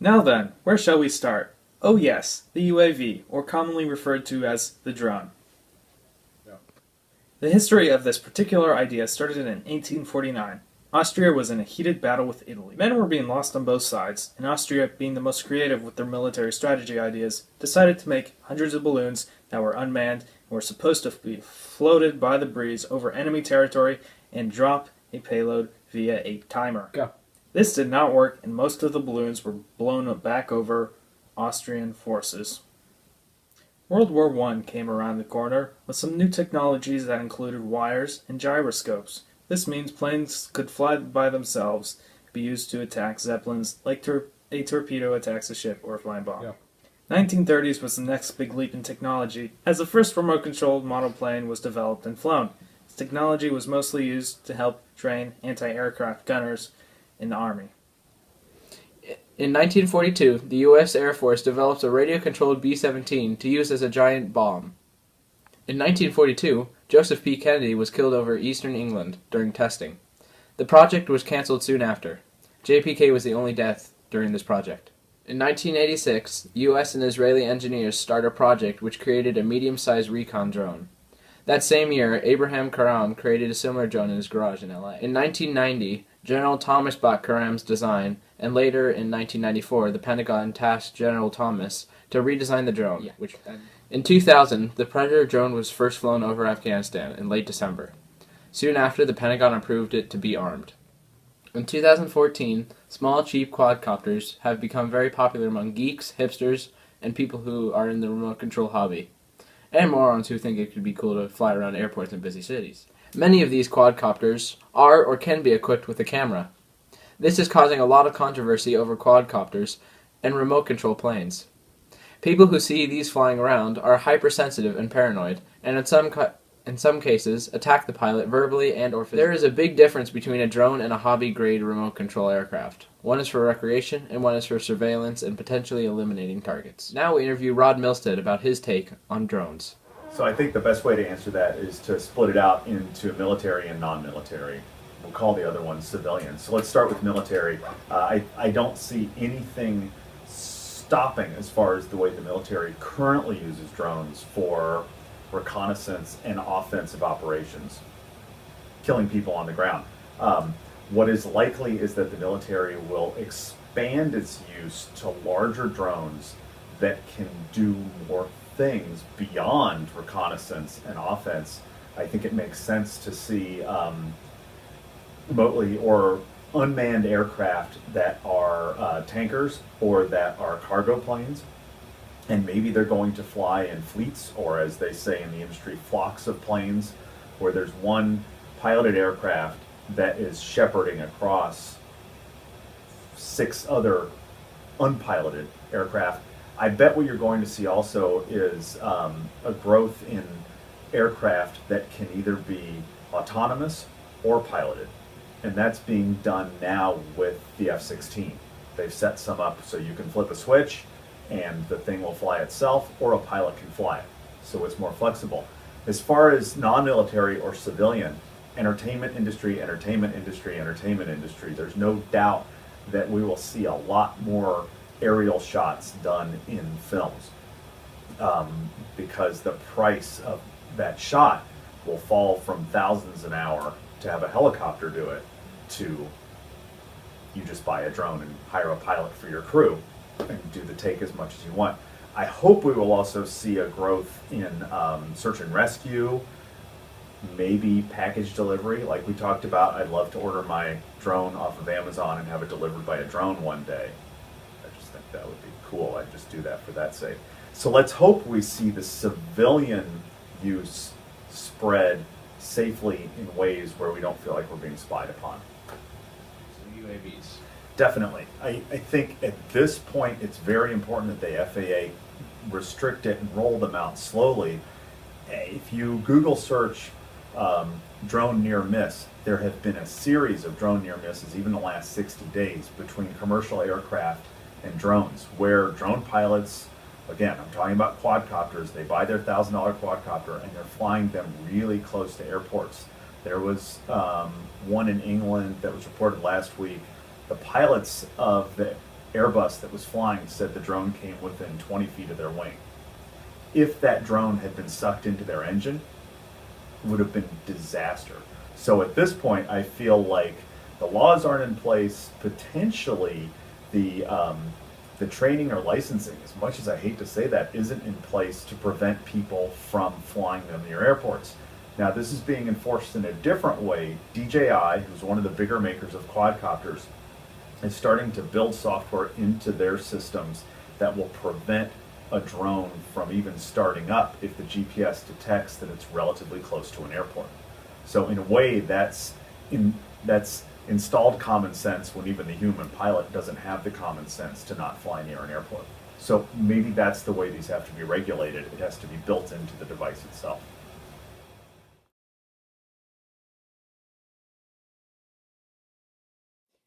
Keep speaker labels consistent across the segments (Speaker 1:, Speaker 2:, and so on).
Speaker 1: Now then, where shall we start? Oh yes, the UAV, or commonly referred to as the drone.
Speaker 2: Yeah.
Speaker 1: The history of this particular idea started in 1849. Austria was in a heated battle with Italy. Men were being lost on both sides, and Austria, being the most creative with their military strategy ideas, decided to make hundreds of balloons that were unmanned and were supposed to be floated by the breeze over enemy territory and drop a payload via a timer.
Speaker 2: Go.
Speaker 1: This did not work, and most of the balloons were blown back over Austrian forces. World War I came around the corner with some new technologies that included wires and gyroscopes. This means planes could fly by themselves, be used to attack zeppelins like a torpedo attacks a ship or a flying bomb.
Speaker 2: Yeah.
Speaker 1: 1930s was the next big leap in technology, as the first remote-controlled model plane was developed and flown. This technology was mostly used to help train anti-aircraft gunners in the Army.
Speaker 3: In 1942, the U.S. Air Force developed a radio-controlled B-17 to use as a giant bomb. In 1942, Joseph P. Kennedy was killed over eastern England during testing. The project was cancelled soon after. JPK was the only death during this project. In 1986, U.S. and Israeli engineers started a project which created a medium-sized recon drone. That same year, Abraham Karam created a similar drone in his garage in L.A. In 1990, General Thomas bought Karam's design, and later in 1994, the Pentagon tasked General Thomas to redesign the drone. In 2000, the Predator drone was first flown over Afghanistan in late December. Soon after, the Pentagon approved it to be armed. In 2014, small, cheap quadcopters have become very popular among geeks, hipsters, and people who are in the remote control hobby, and morons who think it could be cool to fly around airports in busy cities. Many of these quadcopters are or can be equipped with a camera. This is causing a lot of controversy over quadcopters and remote control planes. People who see these flying around are hypersensitive and paranoid, and in some cases attack the pilot verbally and or physically. There is a big difference between a drone and a hobby-grade remote control aircraft. One is for recreation, and one is for surveillance and potentially eliminating targets. Now we interview Rod Milstead about his take on drones.
Speaker 4: So I think the best way to answer that is to split it out into military and non-military. We'll call the other one civilian. So let's start with military. I don't see anything stopping as far as the way the military currently uses drones for reconnaissance and offensive operations, killing people on the ground. What is likely is that the military will expand its use to larger drones that can do more things beyond reconnaissance and offense. I think it makes sense to see remotely or unmanned aircraft that are tankers or that are cargo planes, and maybe they're going to fly in fleets, or as they say in the industry, flocks of planes, where there's one piloted aircraft that is shepherding across 6 other unpiloted aircraft. I bet what you're going to see also is a growth in aircraft that can either be autonomous or piloted. And that's being done now with the F-16. They've set some up so you can flip a switch and the thing will fly itself, or a pilot can fly it. So it's more flexible. As far as non-military or civilian, entertainment industry, there's no doubt that we will see a lot more aerial shots done in films, because the price of that shot will fall from thousands an hour to have a helicopter do it to you just buy a drone and hire a pilot for your crew and do the take as much as you want. I hope we will also see a growth in search and rescue, maybe package delivery like we talked about. I'd love to order my drone off of Amazon and have it delivered by a drone one day. I just think that would be cool. I'd just do that for that sake. So let's hope we see the civilian use spread safely in ways where we don't feel like we're being spied upon.
Speaker 3: So UAVs.
Speaker 4: Definitely. I think at this point it's very important that the FAA restrict it and roll them out slowly. If you Google search drone near miss, there have been a series of drone near misses even in the last 60 days between commercial aircraft and drones, where drone pilots, again, I'm talking about quadcopters, they buy their $1,000 quadcopter and they're flying them really close to airports. There was one in England that was reported last week. The pilots of the Airbus that was flying said the drone came within 20 feet of their wing. If that drone had been sucked into their engine, it would have been disaster. So at this point, I feel like the laws aren't in place. Potentially, the training or licensing, as much as I hate to say that, isn't in place to prevent people from flying them near airports. Now, this is being enforced in a different way. DJI, who's one of the bigger makers of quadcopters, is starting to build software into their systems that will prevent a drone from even starting up if the GPS detects that it's relatively close to an airport. So in a way, that's installed common sense when even the human pilot doesn't have the common sense to not fly near an airport. So maybe that's the way these have to be regulated. It has to be built into the device itself.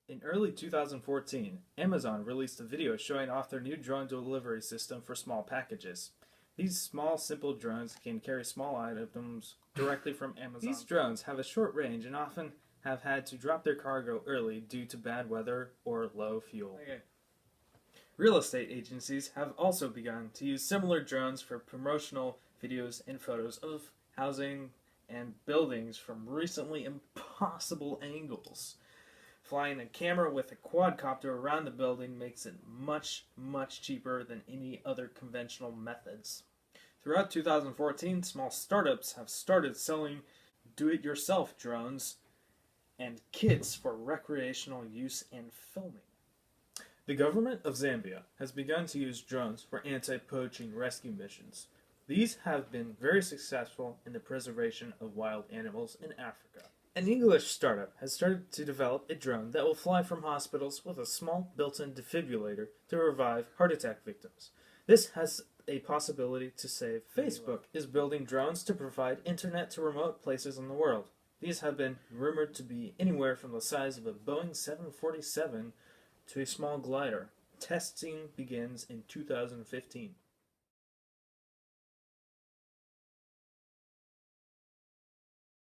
Speaker 1: In early 2014, Amazon released a video showing off their new drone delivery system for small packages. These small, simple drones can carry small items directly from Amazon. These drones have a short range and often have had to drop their cargo early due to bad weather or low fuel. Real estate agencies have also begun to use similar drones for promotional videos and photos of housing and buildings from recently impossible angles. Flying a camera with a quadcopter around the building makes it much, much cheaper than any other conventional methods. Throughout 2014, small startups have started selling do-it-yourself drones and kits for recreational use and filming. The government of Zambia has begun to use drones for anti-poaching rescue missions. These have been very successful in the preservation of wild animals in Africa. An English startup has started to develop a drone that will fly from hospitals with a small built-in defibrillator to revive heart attack victims. This has a possibility to save. Facebook is building drones to provide internet to remote places in the world. These have been rumored to be anywhere from the size of a Boeing 747 to a small glider. Testing begins in 2015.